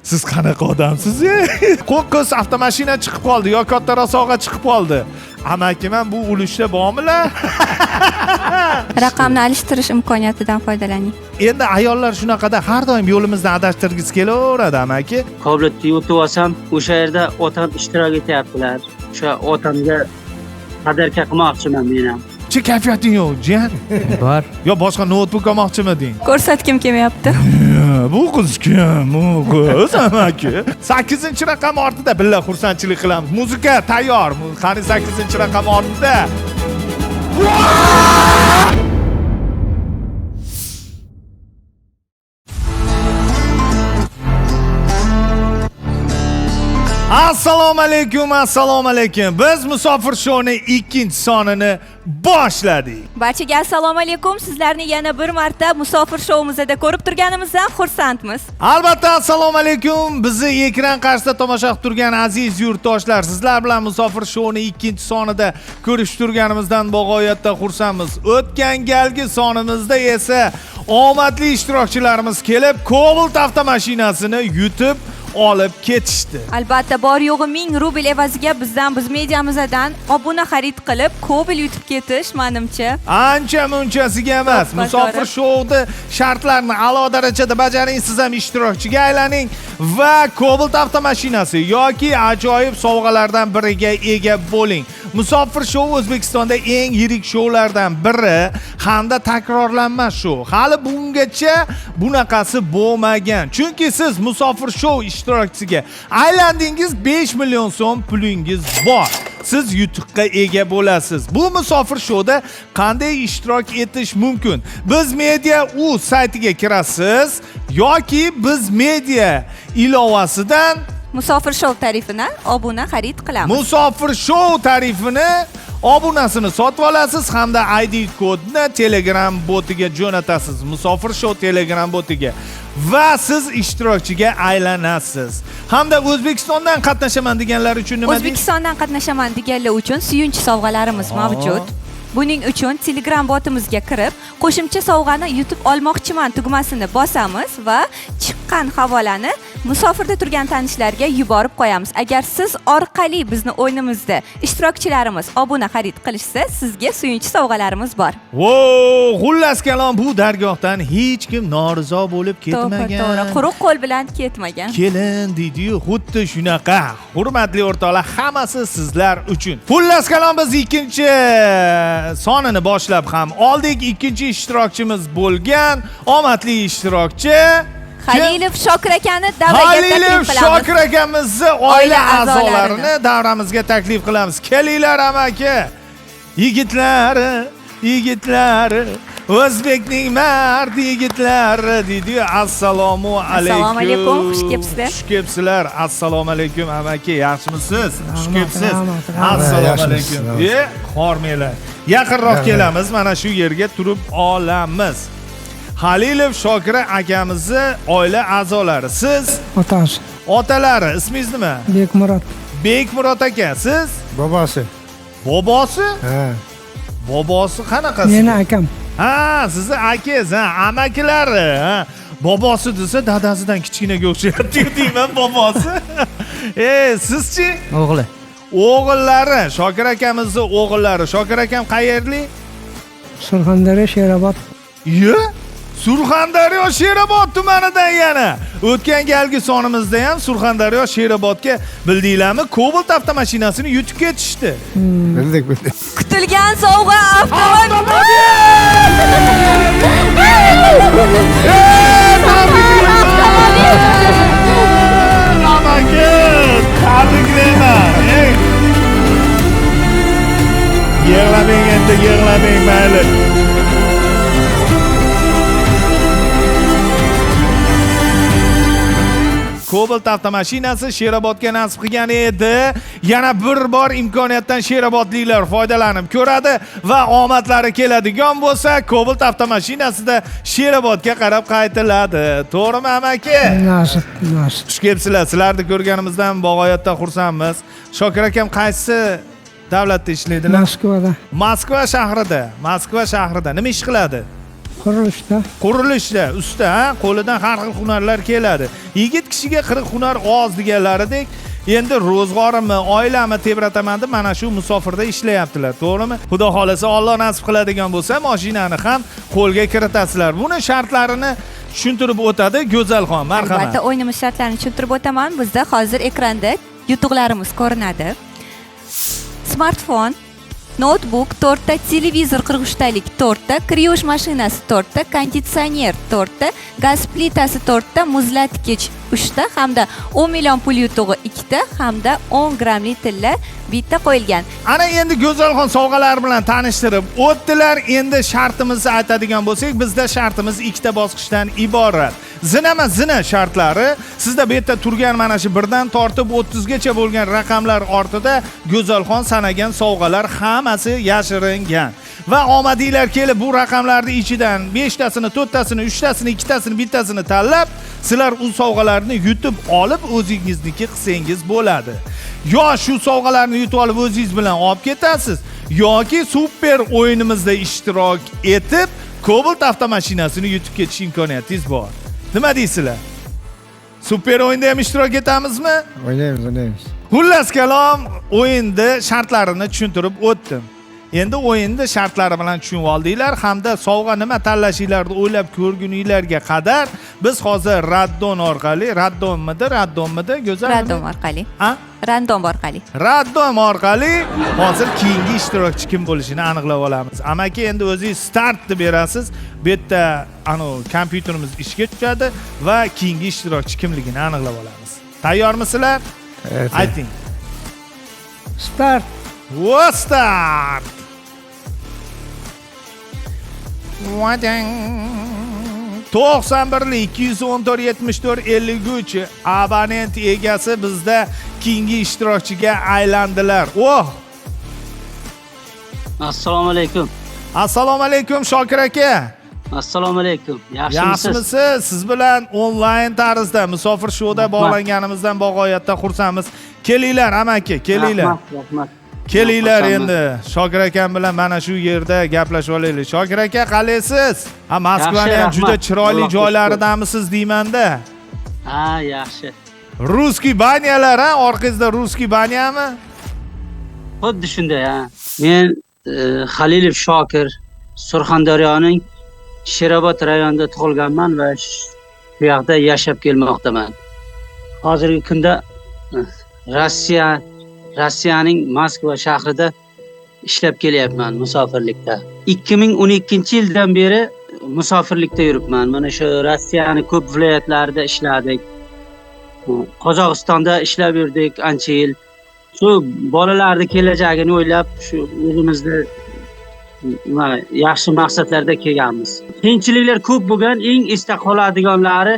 Siz qanaqa odamsiz? Qo'qqis avtomashina chiqib qoldi yo katta rasoga chiqib qoldi. Amakiman bu ulushda bormilar? Raqamni alishtirish imkoniyatidan foydalaning. Endi ayollar shunaqada har doim yo'limizdan adashtirgis kelaveradi amaki. Qobiliyatni yutib olsam, o'sha yerda otam ishtirok etyaptilar. O'sha otamga qadarka qilmoqchiman men ham. Che kayfiyating yo'q, jiyan? Bor. Yo boshqa notebook olmoqchimiding? Ko'rsatkim kelmayapti. Bu qiz kim? Bu qiz amaki. 8-raqam ortida billa xursandchilik qilamiz. Muzika tayyor. Qani 8-raqam ortida. Assalomu alaykum, assalomu alaykum. Biz Musofir shouning 2-sonini boshladik. Barchaga assalomu alaykum. Sizlarni yana bir marta Musofir shoumizda ko'rib turganimizdan xursandmiz. Albatta assalomu alaykum. Bizni ekran qarshisida tomosha qilib turgan aziz yurtdoshlar, sizlar bilan Musofir shouning 2-sonida ko'rishib turganimizdan bog'oyatda xursandmiz. O'tgan galgi sonimizda esa omadli ishtirokchilarimiz kelib, Cobalt avtomashinasini yutib olib ketishdi. Albatta bor yo'g'i 1000 rubl evaziga biz mediamizdan obuna xarid qilib, Cobalt yutib ketish menimcha ancha munchasiga emas. Musofir shouda shartlarni a'lo darajada bajaring, siz ham ishtirokchiga aylaning va Cobalt avtomashinasi yoki ajoyib sovg'alardan biriga ega bo'ling. Musofir shou O'zbekistonda eng yirik shoulardan biri hamda takrorlanmas shou. Hali bungacha bunaqasi bo'lmagan. Chunki siz Musofir shou ishtirokchisiga aylandingiz, 5 million so'm pulingiz bor. Siz yutuqqa ega bo'lasiz. Bu Musofir shouda qanday ishtirok etish mumkin? Biz Media saytiga kirasiz yoki Biz Media ilovasidan Musofir shou tarifini obuna xarid qilamiz. Musofir shou tarifini obunasini sotib olasiz hamda ID kodni Telegram botiga jo'natasiz. Musofir shou Telegram botiga va siz ishtirokchiga aylanasiz. Hamda O'zbekistondan qatnashaman deganlar uchun nima deysiz? O'zbekistondan qatnashaman deganlar uchun suyunchi sovg'alarimiz mavjud. Buning uchun Telegram botimizga kirib, qo'shimcha sovg'ani yutib olmoqchiman tugmasini bosamiz va chiqqan havolani musofirda turgan tanishlarga yuborib qo'yamiz. Agar siz orqali bizni o'yinimizda ishtirokchilarimiz obuna xarid qilishsa, sizga suyunchi sovg'alarimiz bor. Xullas kalom, bu dargohdan hech kim norizo bo'lib ketmagan. To'g'ri, quruq qo'l bilan ketmagan. Kelin deydi-yu, xuddi shunaqa. Hurmatli o'rtoqlar, hammasi sizlar uchun. Xullas kalom, biz 2-sonini boshlab ham oldik. 2-ishtirokchimiz bo'lgan omadli ishtirokchi Halilov Shokir akani davraga taklif qilamiz. Halilov Shokir akamizni oila a'zolarini davramizga taklif qilamiz. Kelinglar amaki. Yigitlari, O'zbekning mard yigitlari deydi. Assalomu alaykum. Assalomu alaykum, xush kelibsizlar. Xush kelibsizlar. Assalomu alaykum amaki, yaxshimisiz? Xush kelibsiz. Assalomu alaykum. Xormanglar. Yaqinroq kelamiz, mana shu yerga turib olamiz. Halilov Shokir akamizni oila a'zolari. Siz Otasi. Otalari ismingiz nima? Bekmurod. Bekmurod aka, siz? Bobosi. Bobosi? Ha. Bobosi qanaqasi? Meni akam. Ha, sizni akangiz, amakilari. Bobosi desa dadasidan kichkinaga o'xshayapti deyman bobosi. Sizchi? O'g'li. O'g'illari, Shokir akamizning o'g'illari. Shokir akam qayerlik? Surxondaryo, Sherobod. Surxondaryo Sherobod tumanidan yana. O'tgan galgi sonimizda ham Surxondaryo Sherobodga bildinglarmi, Cobalt avtomashinasini yutib ketishdi. Bildik. Kutilgan sovg'a avtomobil. Tabriklayman. Yig'lamang endi, yig'lamang mayli. Cobalt avtomashinasi Sherobodga nasib qilgan edi. Yana bir bor imkoniyatdan sherobodliklar foydalanib ko'radi va omadlari keladigan bo'lsa, Cobalt avtomashinasida Sherobodga qarab qaytiladi. To'g'rimi amaki? Nasib. Xush kelibsizlar. Sizlarni ko'rganimizdan bog'oyatda xursandmiz. Shokir akam qaysi davlatda ishlaydilar? Moskvada. Moskva shahrida. Nima ish qiladi? Qurilishda usta, ha? Qo'lidan har xil hunarlar keladi. Yigit kishiga 40 hunar oz deganlaridek, endi ro'zg'orimni, oilamni tebrataman deb mana shu musofirda ishlayaptilar, to'g'rimi? Xudo xolasa Alloh nasib qiladigan bo'lsa, mashinani ham qo'lga kiritasizlar. Buni shartlarini tushuntirib o'tadi Go'zalxon. Marhamat. Albatta, o'yinimiz shartlarini tushuntirib o'taman. Bizda hozir ekranda yutuqlarimiz ko'rinadi. Smartfon, notebook, 4 ta televizor 43 talik 4 ta, kriosh mashinasi 4 ta, konditsioner 4 ta, gaz plitasi 4 ta, muzlatgich 3 ta hamda 10 million pul yutug'i 2 ta hamda 10 grammli tilla bitta qo'yilgan. Ana endi Go'zalxon sovg'alar bilan tanishtirib o'tdilar. Endi shartimizni aytadigan bo'lsak, bizda shartimiz ikkita bosqichdan iborat. Zina shartlari. Sizda bu yerda turgan mana shu 1 dan tortib 30 gacha bo'lgan raqamlar ortida Go'zalxon sanagan sovg'alar hammasi yashiringan. Va omadinglar kelib bu raqamlarning ichidan 5 tasini, 4 tasini, 3 tasini, 2 tasini, bittasini tanlab, sizlar u sovg'alarni yutib olib o'zingizniki qilsangiz bo'ladi. Yo shu sovg'alarni yutib olib o'zingiz bilan olib ketasiz, yoki super o'yinimizda ishtirok etib, Cobalt avtomashinasini yutib ketish imkoniyatingiz bor. Nima deysizlar? Super o'yinda ham ishtirok etamizmi? O'ynaymiz. Xullas kalom, o'yinda shartlarini tushuntirib o'tdim. Endi o'yinda shartlari bilan tushunib oldinglar hamda sovg'a nima tanlashinglarni o'ylab ko'rguninglarga qadar biz hozir raddon orqali, raddommidi, Go'zal? Random orqali. Ha? Random orqali. Raddom orqali hozir keyingi ishtirokchi kim bo'lishini aniqlab olamiz. Amaki endi o'zingiz start deb berasiz. Bu yerda kompyuterimiz ishga tushadi va keyingi ishtirokchi kimligini aniqlab olamiz. Tayyormisizlar? Evet. Ayting. Start. Start. Wadang. 91-214-74-53 abonent egasi bizda keyingi ishtirokchiga aylandilar. Assalomu alaykum. Assalomu alaykum Shokir aka. Assalomu alaykum. Yaxshimisiz? Siz bilan onlayn tarzda musofir shouda bog'langanimizdan bag'oyatda xursandmiz. Kelinglar amaki, kelinglar. Rahmat. Kelinglar endi Shokir akam bilan mana shu yerda gaplashib olaylik. Shokir aka, qalaysiz? Ha, Moskvaning ham juda chiroyli joylaridanmisiz deyman-da. Ha, yaxshi. Ruskiy banyalar, ha? Orqangizda ruskiy banyami? Xuddi shunday, ha. Men Halilov Shokir, Surxondaryoning Sherobod rayonida tug'ilganman va shu yoqda yashab kelmoqdaman. Hozirgi kunda Rossiyaning Moskva shahrida ishlab kelyapman musofirlikda. 2012-yildan beri musofirlikda yuribman. Mana shu Rossiyaning ko'p viloyatlarida ishladik. Qozog'istonda ishlab yurdik ancha yil. Shu bolalarning kelajagini o'ylab, shu o'zimizni yaxshi maqsadlarda kelganmiz. Qiyinchiliklar ko'p bo'lgan, eng esda qoladiganlari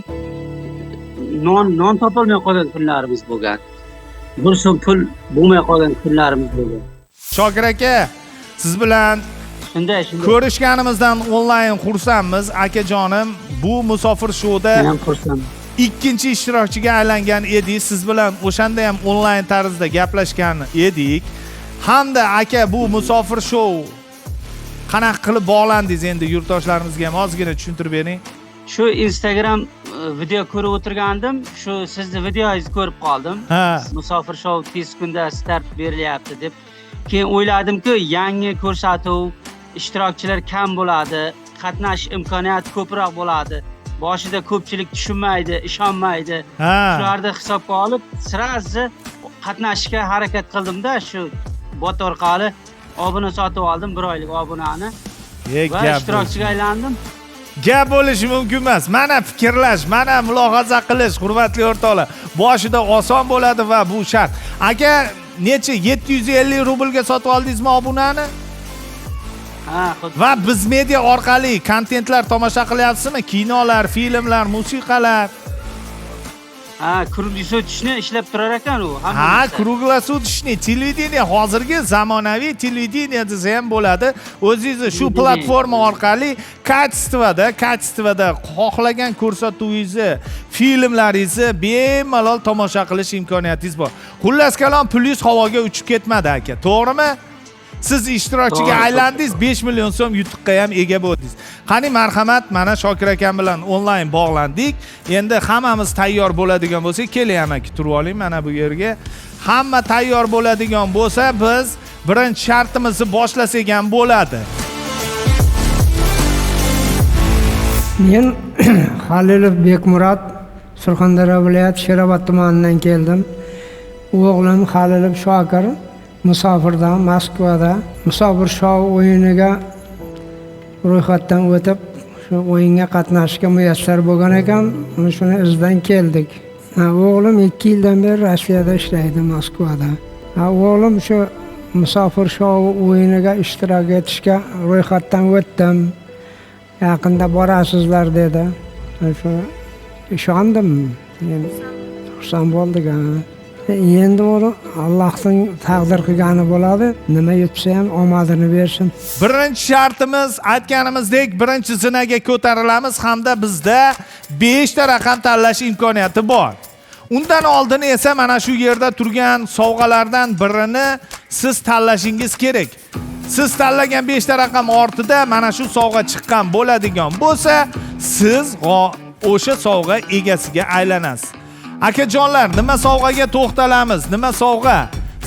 non topolmay qolgan kunlarimiz bo'lgan. Bir so'm pul bo'lmay qolgan kunlarimiz bo'lgan. Shokir aka, siz bilan Shunday. ko'rishganimizdan onlayn xursandmiz. Akajonim, bu musofir shouda Men xursand. ikkinchi ishtirokchiga aylangan edik. Siz bilan o'shanda ham onlayn tarzda gaplashgan edik. Hamda aka, bu musofir shou qanaqa qilib bog'landingiz endi yurtdoshlarimizga ham ozgina tushuntirib bering. Shu Instagram video ko'rib o'tirgandim. Shu sizni videoingizni ko'rib qoldim. Musofir shou tez kunda start berilyapti deb. Keyin o'yladim-ku, yangi ko'rsatuv, ishtirokchilar kam bo'ladi, qatnashish imkoniyati ko'proq bo'ladi. Boshida ko'pchilik tushunmaydi, ishonmaydi. Shularni hisobga olib, sirasi qatnashishga harakat qildim-da, shu bot orqali obuna sotib oldim, 1 oylik obunani. Va ishtirokchiga aylandim. Gap bo'lishi mumkin emas. Mana fikrlash, mana mulohaza qilish, hurmatli o'rtoqlar. Boshida oson bo'ladi va bu shart. Aka, necha 750 rublga sotib oldingizmi obunani? Ha, xuddi. Va biz media orqali kontentlar tomosha qilyapsizmi? Kinolar, filmlar, musiqalar. Ha, kruglosutishni ishlab turar ekan u. Ha, kruglosutishni televideniya, hozirgi zamonaviy televideniya desa ham bo'ladi. O'zingiz shu platforma orqali kачествоda xohlagan ko'rsatuvingizni, filmlaringizni bemalol tomosha qilish imkoniyatingiz bor. Xullas kalom, pulingiz havoga uchib ketmadi aka, to'g'rimi? Siz ishtirokchiga To'g'ri. aylandingiz, 5 million so'm yutuqqa ham ega bo'ldingiz. Qani marhamat, mana Shokir akam bilan onlayn bog'landik. Endi hammamiz tayyor bo'ladigan bo'lsak, keling amaki turib oling mana bu yerga. Hamma tayyor bo'ladigan bo'lsa, biz birinchi shartimizni boshlasak ham bo'ladi. Men Halilov Bekmurod, Surxondaryo viloyati Sherobod tumanidan keldim. O'g'lim Halilov Shokir musofirda Moskvada musofir shou o'yiniga ro'yxatdan o'tib, shu o'yinga qatnashishga muyassar bo'lgan ekan, shuni izdan keldik. O'g'lim 2 yildan beri Rossiyada ishlaydi, Moskvada. O'g'lim shu musofir shou o'yiniga ishtirok etishga ro'yxatdan o'tdim. Yaqinda borasizlar dedi. Shu ishondim. Xursand bo'ldik. Endi u Allohning taqdir qilgani bo'ladi. Nima yutsa ham omadini bersin. Birinchi shartimiz aytganimizdek, birinchi zinaga ko'tarilamiz hamda bizda 5 ta raqam tanlash imkoniyati bor. Undan oldin esa mana shu yerda turgan sovg'alardan birini siz tanlashingiz kerak. Siz tanlagan 5 ta raqam ortida mana shu sovg'a chiqqan bo'ladigan bo'lsa, siz o'sha sovg'a egasiga aylanasiz. Akajonlar, nima sovg'aga to'xtalamiz? Nima sovg'a?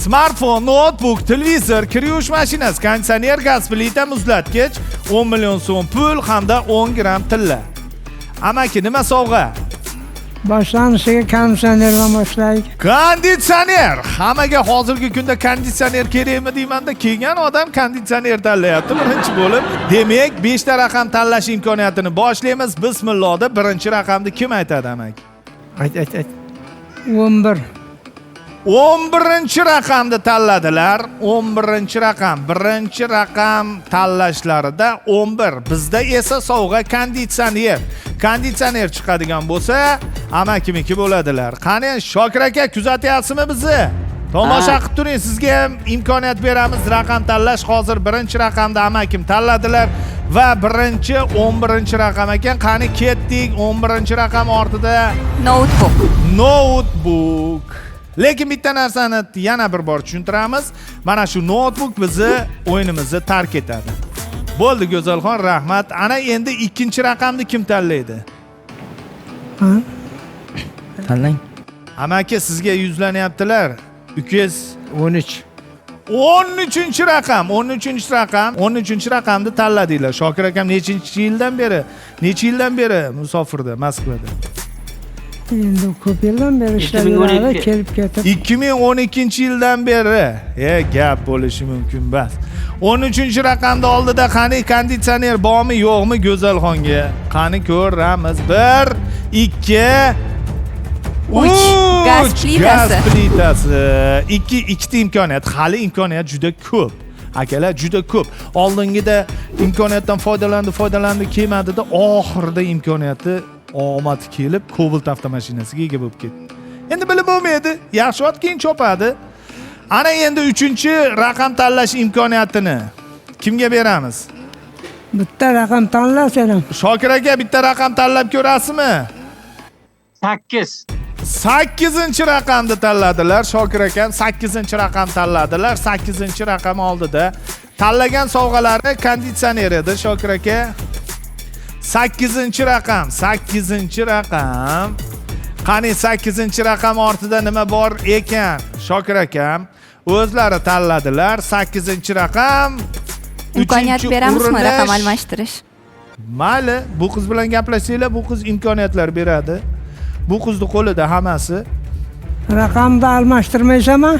Smartfon, notebook, televizor, kir yuvish mashinasi, konditsioner, gaz plita, muzlatgich, 10 million so'm pul hamda 10 gram tilla. Amaki, nima sovg'a? Boshlanishiga konditsionerdan boshlaylik. Konditsioner. Hammaga hozirgi kunda konditsioner kerakmi deymanda, kelgan odam konditsioner tanlayapti birinchi bo'lib. Demak, 5 ta raqam tanlash imkoniyatini boshlaymiz. Bismillohda birinchi raqamni kim aytadi amaki? Ayt. 11. 11 raqamni tanladilar. 11 raqam. Birinchi raqam tanlashlarida 11. Bizda esa sovg'a konditsioner. Konditsioner chiqadigan bo'lsa, amakimiki bo'ladilar. Qani Shokir aka, kuzatyapsizmi bizni? Tomosha qilib turing, sizga ham imkoniyat beramiz raqam tanlash. Hozir birinchi raqamni amakim tanladilar va birinchi 11 raqam ekan. Qani ketdik 11 raqam ortida Notebook. notebook. Lekin bitta narsani yana bir bor tushuntiramiz. Mana shu notebook bizni o'yinimizni tark etadi. Bo'ldi Go'zalxon, rahmat. Ana endi ikkinchi raqamni kim tanlaydi? Tanlang. Amaki, sizga yuzlanyaptilar. Ukangiz 13. 13 raqam, 13 raqam, 13 raqamni tanladinglar. Shokir akam necha yildan beri musofirda, Moskvada? Endi ko'p yildan beri ishlayapti, kelib ketib. 2012-yildan beri. Gap bo'lishi mumkin bas. 13 raqamni oldida qani konditsioner bormi, yo'qmi Go'zalxonga? Qani ko'ramiz. 1, 2 3 gaz plitasi. Gaz plitasi. Ikkita imkoniyat. Hali imkoniyat juda ko'p. Akalar, juda ko'p. Oldingida imkoniyatdan foydalandi, kelmadida oxirida imkoniyati omad kelib Cobalt avtomashinasiga ega bo'lib ketdi. Endi bilib bo'lmaydi. Yaxshi ot keyin chopadi. Ana endi 3-raqam tanlash imkoniyatini kimga beramiz? Bitta raqam tanlasan. Shokir aka, bitta raqam tanlab ko'rasizmi? 8. 8-raqamni tanladilar. Shokir akam 8-raqam tanladilar. 8-raqam oldida tanlagan sovg'alari konditsioner edi Shokir aka. 8-raqam. Qani 8-raqam ortida nima bor ekan? Shokir akam o'zlari tanladilar. 8-raqam. Imkoniyat beramizmi raqam almashtirish? Mayli, bu qiz bilan gaplashsanglar, bu qiz imkoniyatlar beradi. Bu qizni qo'lida hammasi. Raqamni almashtirmaysanmi?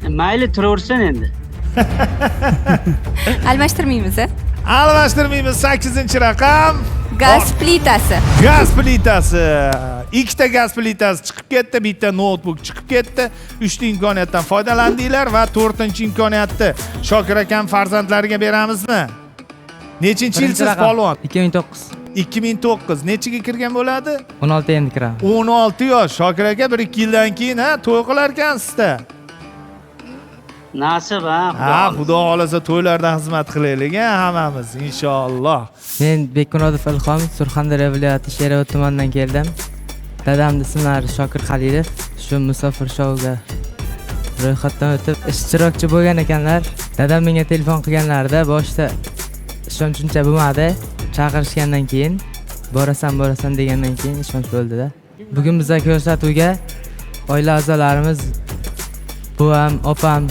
Mayli, turaversin endi. Almashtirmaymiz. Almashtirmaymiz. 8-raqam. Gaz plitasi. Gaz plitasi. Ikkita gaz plitasi chiqib ketdi, bitta notebook chiqib ketdi. 3ta imkoniyatdan foydalandinglar va 4-imkoniyatni Shokir akam farzandlariga beramizmi? Nechinchi yilsiz polvon? 2009. 2009. Nechiga kirgan bo'ladi? 16 endi kiraman. 16 yosh. Shokir aka 1-2 yildan keyin to'y qilar ekansizda. Nasib Xudo xolasa to'ylarda xizmat qilaylik hammamiz inshaalloh. Men Bekmurodov Ilhom, Surxondaryo viloyati Sherobod tumanidan keldim. Dadamning ismlari Shokir Halilov. Shu musofir shouga ro'yxatdan o'tib ishtirokchi bo'lgan ekanlar. Dadam menga telefon qilganlarida boshida ishonch uncha bo'lmadi. Chaqirishgandan keyin borasan degandan keyin ishonch bo'ldi-da. Bugun bizga ko'rsatuvga oila a'zolarimiz, buvam, opam,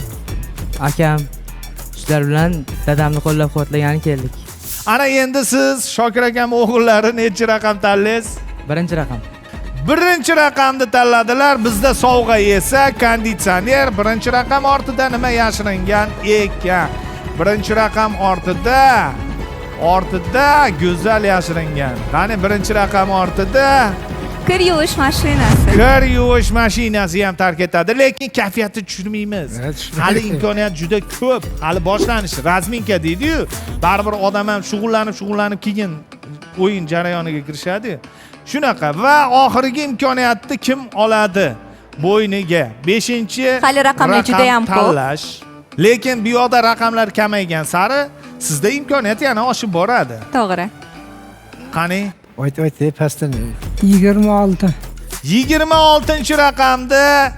akam shular bilan dadamni qo'llab-quvvatlagani keldik. Ana endi siz Shokir akam o'g'illari necha raqam tanlaysiz? Birinchi raqam. Birinchi raqamni tanladilar. Bizda sovg'a esa konditsioner. Birinchi raqam ortida nima yashiringan ekan? Birinchi raqam ortida go'zal yashiringan. Qani birinchi raqam ortida kir yuvish mashinasi. kir yuvish mashinasi ham tark etadi, lekin kayfiyatni tushunmaymiz. Hali imkoniyat juda ko'p. Hali boshlanish, razminka deydi-yu. Baribir odam ham shug'ullanib keyin o'yin jarayoniga kirishadi. Shunaqa va oxirgi imkoniyatni kim oladi? Bo'yniga 5-chi Hali raqamlar juda ham ko'p. tanlash. Lekin bu yoqda raqamlar kamaygan sari sizda imkoniyat yana oshib boradi. To'g'ri. Qani? Ayt, pastdan. 26. 26-raqamni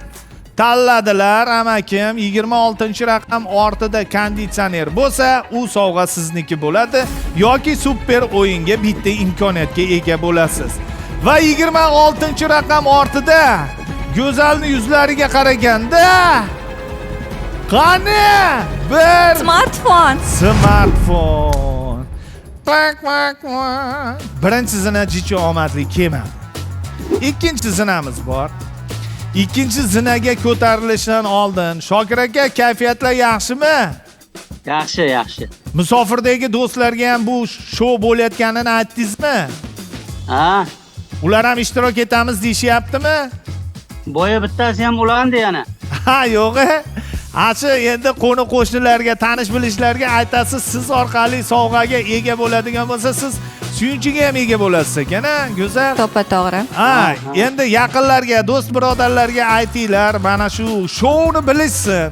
tanladilar amakim. 26-raqam ortida konditsioner bo'lsa, u sovg'a sizniki bo'ladi yoki super o'yinga bitta imkoniyatga ega bo'lasiz. Va 26-raqam ortida go'zalni yuzlariga qaraganda qani bir Smartfon. Birinchi zina jichi omadli kelmadi. Ikkinchi zinamiz bor. Ikkinchi zinaga ko'tarilishdan oldin Shokir aka, kayfiyatlar yaxshimi? Yaxshi. Musofirdagi do'stlarga ham bu shou bo'layotganini aytdingizmi? Ha, Ular ham ishtirok etamiz deyishyaptimi? boya bittasi ham ulandi yana. Ha, yo'q. Achi endi qo'ni-qo'shnilarga, tanish-bilishlarga aytasiz, siz orqali sovg'aga ega bo'ladigan bo'lsa, siz suyunchiga ham ega bo'lasiz ekan, go'zal. To'g'ri. Ha, endi yaqinlarga, do'st birodarlarga aytinglar, mana shu shouni bilishsin.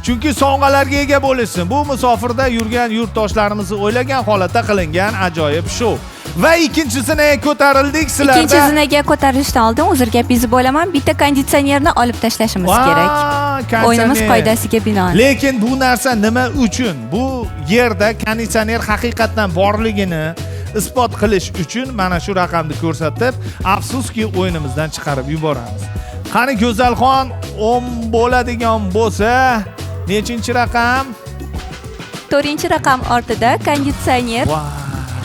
Chunki sovg'alarga ega bo'lishsin. Bu musofirda yurgan yurtdoshlarimizni o'ylagan holatda qilingan ajoyib shou. Va ikkinchi zinaga ko'tarildik sizlarda. Ikkinchi zinaga ko'tarilishdan oldin uzr gapingizni bo'laman, bitta konditsionerni olib tashlashimiz kerak. O'yinimiz qoidasiga binoan. Lekin bu narsa nima uchun? Bu yerda konditsioner haqiqatan borligini isbot qilish uchun mana shu raqamni ko'rsatib, afsuski o'yinimizdan chiqarib yuboramiz. Qani Go'zalxon 10 bo'ladigan bo'lsa, nechinchi raqam? 4-raqam ortida konditsioner,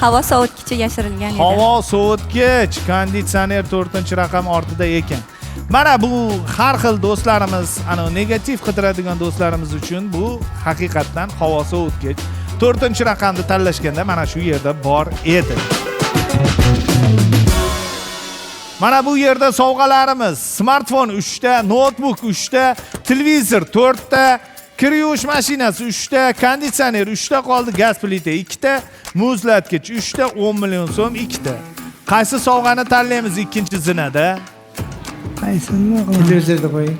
havo sovutgichi yashirilgan edi. Havo sovutgich, konditsioner 4-raqam ortida ekan. Mana bu har xil do'stlarimiz, ana negativ qidiradigan do'stlarimiz uchun bu haqiqatan havo sovutgich 4-raqamni tanlashganda mana shu yerda bor edi. Mana bu yerda sovg'alarimiz: smartfon 3 ta, notebook 3 ta, televizor 4 ta, kir yuvish mashinasi 3 ta, konditsioner 3 ta qoldi, gaz plita 2 ta, muzlatgich 3 ta, 10 million so'm 2 ta. Qaysi sovg'ani tanlaymiz ikkinchi zinada? Qaysini Televizorda qo'ying.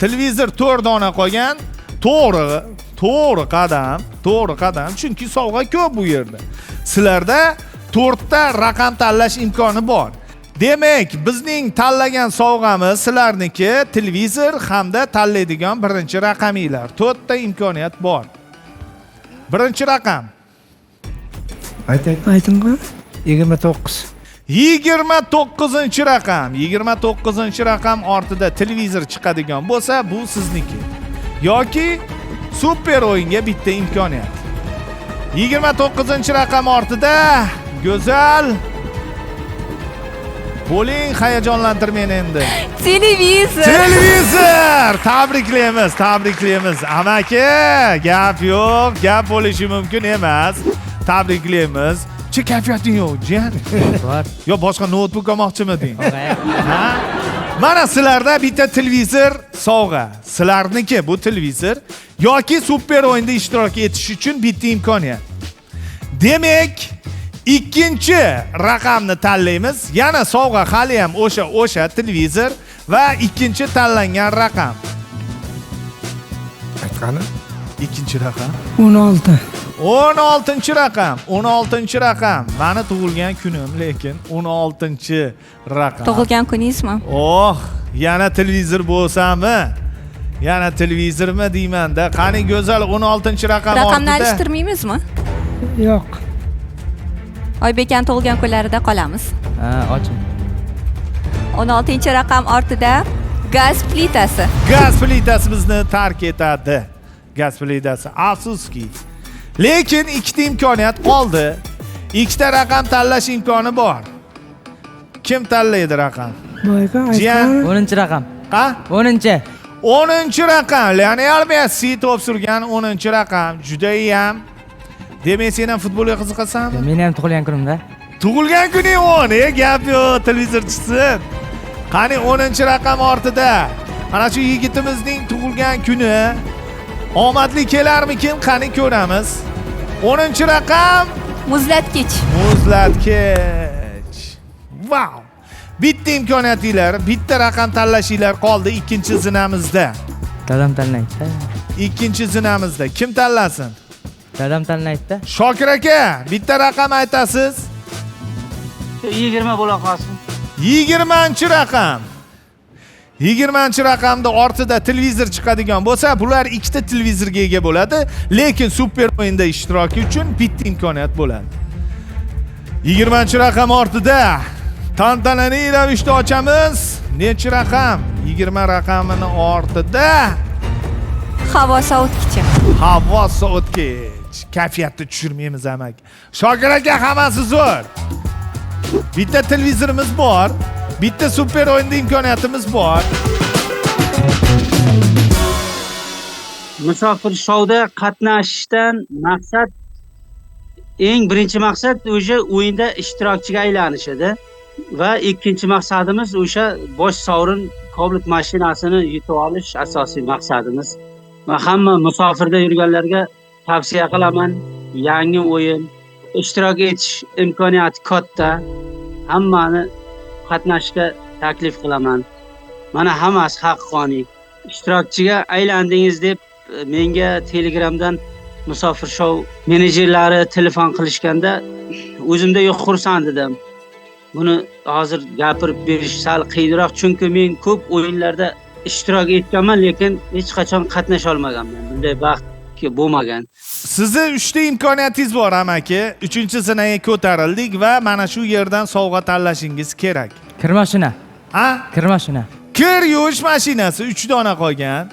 Televizor 4 dona qolgan. To'g'ri qadam, chunki sovg'a ko'p bu yerda. Sizlarda 4 ta raqam tanlash imkoni bor. Demak, bizning tanlagan sovg'amiz sizlarniki televizor hamda tanlaydigan birinchi raqaminglar. 4 ta imkoniyat bor. Birinchi raqam. Ayting-ku. 29. 29-raqam. 29-raqam ortida televizor chiqadigan bo'lsa, bu sizniki. Yoki super o'yinga bitta imkoniyat. 29-raqam ortida go'zal. Bo'ling, hayajonlantirmang endi. Televizor. Tabriklaymiz. Amaki, gap yo'q, gap bo'lishi mumkin emas. Tabriklaymiz. Che kayfiyating yo'q, jiyan. Bor. Yo, boshqa notebook olmoqchimiding? Ha? Mana sizlarda bitta televizor sovg'a. Sizlarniki bu televizor yoki super o'yinda ishtirok etish uchun bitta imkoniyat. Demak, ikkinchi raqamni tanlaymiz. Yana sovg'a hali ham o'sha televizor va ikkinchi tanlangan raqam. Aytqani? Ikkinchi raqam 16. 16 raqam. 16 raqam. Mani tug'ilgan kunim, lekin 16 raqam. Tug'ilgan kuningizmi? Oh, yana televizor bo'lsami? Yana televizormi deyman-da. Qani go'zal 16 raqam ortida. Raqamni alishtirmaymizmi? Yo'q. Oybek aka tug'ilgan kunlarida qolamiz. Ha, oching. 16 raqam ortida gaz plitasi. Gaz plitasi bizni tark etadi. Gaz plitasi. Afsuski. Lekin ikkita imkoniyat qoldi. Ikkita raqam tanlash imkoni bor. Kim tanlaydi raqam? Boyqa Jiyan. aytgan 10 raqam. Ha? 10. 10 raqam. Lionel Messi to'p surgan 10 raqam. Juda ham. Demak, sen ham futbolga qiziqasanmi? Men ham tug'ilgan kunimda. Tug'ilgan kuning 10, gap yo'q, televizor chiqsin. Qani 10 raqam ortida. Mana shu yigitimizning tug'ilgan kuni omadli kelarmikin? Qani ko'ramiz. 10 raqam Muzlatgich. muzlatgich. Wow! Bitta imkoniyatinglar, bitta raqam tanlashinglar qoldi ikkinchi zinamizda. Dadam tanlaydi. Ikkinchi zinamizda kim tanlasin? Dadam tanlaydi. Shokir aka, bitta raqam aytasiz. 20 bo'la qolsin. 20-raqam. 20-raqamda ortida televizor chiqadigan bo'lsa, bular ikkita televizorga ega bo'ladi, lekin super o'yinda ishtiroki uchun bitta imkoniyat bo'ladi. 20-raqam ortida tantanali ravishda ochamiz. Necha raqam? 20 raqamini ortida Havo sovutgichi. havo sovutgich. Kayfiyatni tushirmaymiz amak. Shokir aka, hammasi zo'r. Bitta televizorimiz bor, bitta super o'yinda imkoniyatimiz bor. Musofir shouda qatnashishdan maqsad eng birinchi maqsad o'sha o'yinda ishtirokchiga aylanish edi va ikkinchi maqsadimiz o'sha bosh sovrin Cobalt mashinasini yutib olish asosiy maqsadimiz. Va hamma musofirda yurganlarga tavsiya qilaman, yangi o'yin, ishtirok etish imkoniyati katta. Hammani qatnashga taklif qilaman. Mana hammasi haqqoniy. Ishtirokchiga aylandingiz deb menga Telegramdan Musofir Show menejerlari telefon qilishganda o'zimda yo'q xursand edim. Buni hozir gapirib berish sal qiyinroq, chunki men ko'p o'yinlarda ishtirok etganman, lekin hech qachon qatnasha olmaganman. Bunday baxt bo'lmagan. Sizni 3 ta imkoniyatingiz bor amaki. 3-sinaga ko'tarildik va mana shu yerdan sovg'a tanlashingiz kerak. Kir mashina. Ha? Kir mashina. Kir yuvish mashinasi 3 dona qolgan.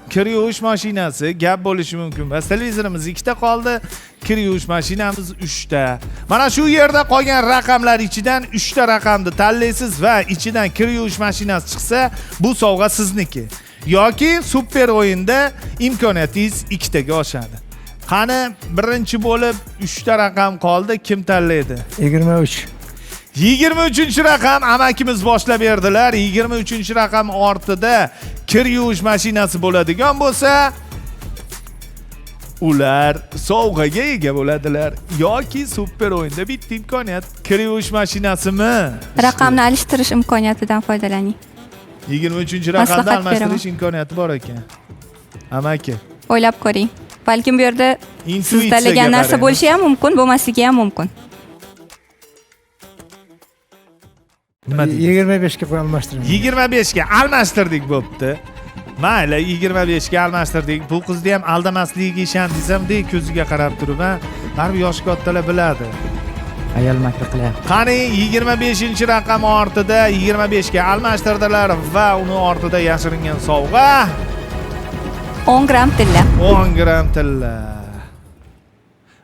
Kir yuvish mashinasi gap bo'lishi mumkin. Bas televizorimiz 2 ta qoldi. Kir yuvish mashinamiz 3 ta. Mana shu yerda qolgan raqamlar ichidan 3 ta raqamni tanlaysiz va ichidan kir yuvish mashinasi chiqsa, bu sovg'a sizniki. Yoki super o'yinda imkoniyatingiz 2 taga oshadi. Qani birinchi bo'lib 3 ta raqam qoldi, kim tanlaydi? 23. 23-raqam amakimiz boshlab berdilar. 23-raqam ortida kir yuvish mashinasi bo'ladigan bo'lsa, ular sovg'aga ega bo'ladilar yoki super o'yinda bitta imkoniyat. Kir yuvish mashinasimi? Raqamni alishtirish imkoniyatidan foydalaning. 23-raqamda almashtirish imkoniyati bor ekan. Amaki, O'ylab ko'ring. Balkim bu yerda siz intuitsiyaga tanlagan narsa qarang. bo'lishi ham mumkin, bo'lmasligi ham mumkin. Nima deysiz? 25 ga almashtiramiz. 25 ga almashtirdik bo'pti. Mayli, 25 ga almashtirdik. Bu qizni ham aldamasligiga ishondingizmi? Ko'ziga qarab turib, baribir yosh kattalar biladi. Ayol makr qilyapti. Qani 25-raqam ortida 25 ga almashtirdilar va uni ortida yashiringan sovg'a 10 gram tilla. 10 gram tilla.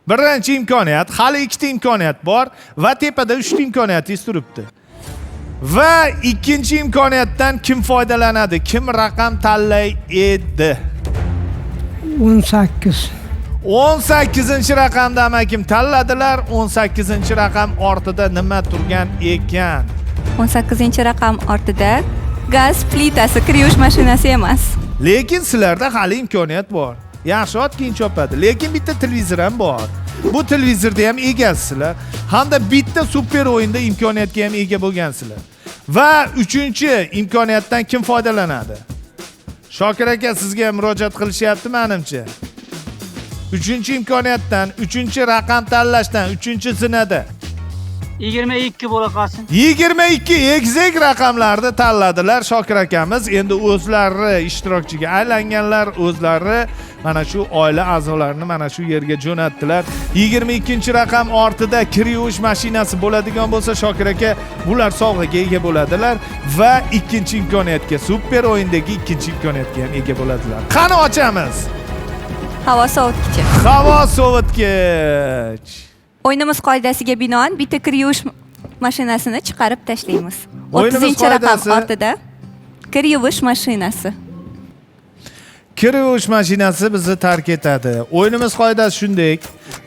Birinchi imkoniyat, hali 2 ta imkoniyat bor va tepada 3 ta imkoniyatingiz turibdi. Va ikkinchi imkoniyatdan kim foydalanadi? Kim raqam tanlaydi? 18. 18-raqamda amakim tanladilar. 18-raqam ortida nima turgan ekan? 18-raqam ortida gaz plitasi, kir yuvish mashinasi emas. Lekin sizlarda hali imkoniyat bor. Yaxshi ot keyin chopadi. Lekin bitta televizor ham bor. Bu televizorda ham egasizlar, hamda bitta super o'yinda imkoniyatga ham ega bo'lgansizlar. Va 3-imkoniyatdan kim foydalanadi? Shokir aka, sizga murojaat qilishyapti menimcha. Uchinchi imkoniyatdan, uchinchi raqam tanlashdan, uchinchi zinada 22 bo'la qolsin. 22 egizak raqamlarni tanladilar Shokir akamiz. Endi o'zlari ishtirokchiga aylanganlar, o'zlari mana shu oila a'zolarini mana shu yerga jo'natdilar. 22-raqam ortida kir yuvish mashinasi bo'ladigan bo'lsa, Shokir aka bular sovg'aga ega bo'ladilar va ikkinchi imkoniyatga, super o'yindagi ikkinchi imkoniyatga ham ega bo'ladilar. Qani ochamiz. Havo sovutgichi. Havo sovutgich. O'yinimiz qoidasiga binoan bitta kir yuvish mashinasini chiqarib tashlaymiz. O'yinimiz 30-raqam qoidasi- ortida kir yuvish mashinasi. Kir yuvish mashinasi bizni tark etadi. O'yinimiz qoidasi shunday.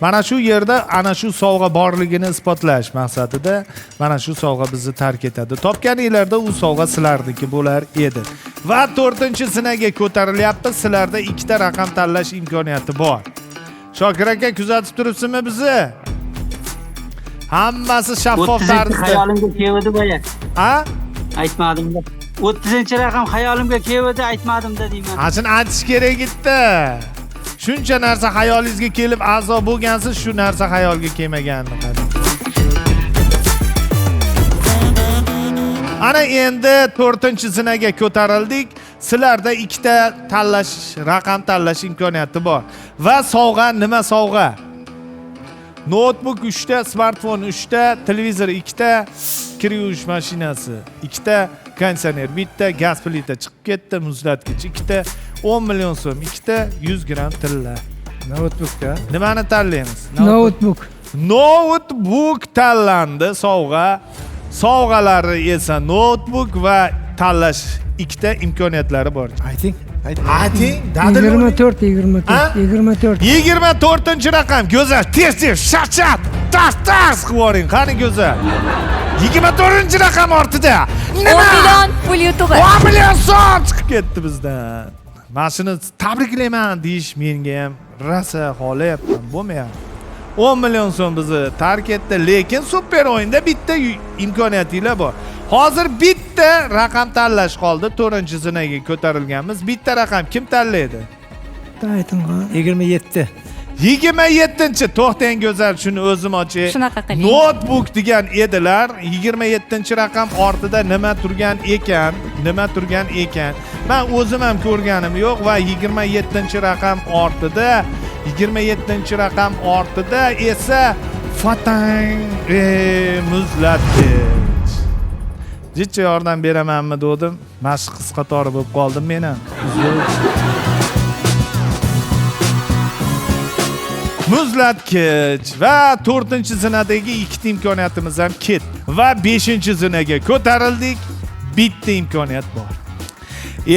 Mana shu yerda ana shu sovg'a borligini isbotlash maqsadida mana shu sovg'a bizni tark etadi. Topganinglarda u sovg'a sizlarniki bo'lar edi. Va 4-sinaga ko'tarilyapti. Sizlarda ikkita raqam tanlash imkoniyati bor. Shokir aka kuzatib turibsizmi bizni? Hammasi shaffof 30 tarzda. hayolimga keldi boya. Ha? Aytmadim-da. 30-raqam hayolimga keldi, aytmadim-da deyman. Ashin aytish kerak edi. Shuncha narsa hayolingizga kelib a'zo bo'lgansiz, shu narsa hayolga kelmaganmi? Ana endi 4-sinaga ko'tarildik. Sizlarda ikkita tanlash, raqam tanlash imkoniyati bor. Va sovg'a nima sovg'a? Notebook 3 ta, smartfon 3 ta, televizor 2 ta, kir yuvish mashinasi 2 ta, konditsioner 1 ta, gaz plita chiqib ketdi, muzlatgich 2 ta, 10 million so'm 2 ta, 100 gram tilla. Notebookka. Nimani tanlaymiz? Notebook. Notebook tanlandi sovg'a. Sovg'alari esa notebook va tanlash ikkita imkoniyatlari bor. Ayting. Ayting, dadil. 24, 24, Ha? 24. 24-raqam go'zal, tez shat tas qilib yuboring. Qani go'zal. 24-raqam ortida 10 million pul yutug'i. 10 million so'm chiqib ketdi bizdan. Mana shuni tabriklayman deyish menga ham rosa xohlayapman, bo'lmayapti. 10 million so'm bizni tark etdi, lekin super o'yinda bitta imkoniyatinglar bor. Hozir bitta raqam tanlash qoldi. 4-sinaga ko'tarilganmiz. Bitta raqam kim tanlaydi? Ayting. 27. 27-chi to'xtang go'zal, shuni o'zim ochay. Shunaqa qiling. Notebook degan edilar. 27-raqam ortida nima turgan ekan? Men o'zim ham ko'rganim yo'q va 27-raqam ortida 27-raqam ortida esa fatang muzlatgich. Jicha yordam beramanmi dedim. Mashq qisqa to'g'ri bo'lib qoldim men ham. Muzlatgich va 4-zinadagi ikkita imkoniyatimiz ham ketdi. Va 5-zinaga ko'tarildik. Bitta imkoniyat bor.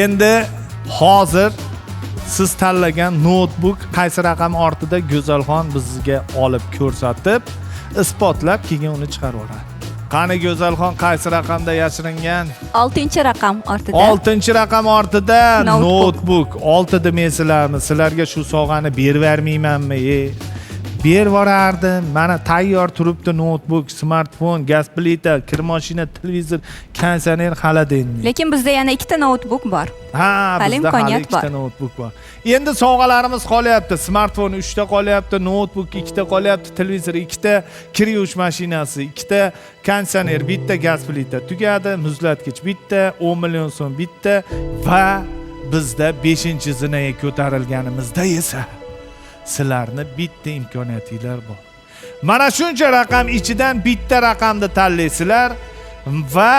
Endi hozir siz tanlagan notebook qaysi raqam ortida Go'zalxon bizga olib ko'rsatib, isbotlab keyin uni chiqarib yuboradi. Qani Go'zalxon qaysi raqamda yashiringan? 6-raqam ortida. 6-raqam ortida notebook. 6 demaysizlarmi? Sizlarga shu sovg'ani berib bermaymanmi? Berib yuborardim. Mana tayyor turibdi notebook, smartfon, gaz plita, kir mashina, televizor, konditsioner xolodilnik. Lekin bizda yana ikkita notebook bor. Ha, Hali bizda hali imkoniyat ikkita bor. notebook bor. Endi sovg'alarimiz qolyapti. Smartfon 3 ta qolyapti, notebook 2 ta qolyapti, televizor 2 ta, kir yuvish mashinasi 2 ta, konditsioner 1 ta, gaz plita tugadi, muzlatgich 1 ta, 10 million so'm 1 ta va bizda 5-zinaga ko'tarilganimizda esa sizlarni bitta imkoniyatinglar bor. Mana shuncha raqam ichidan bitta raqamni tanlaysizlar va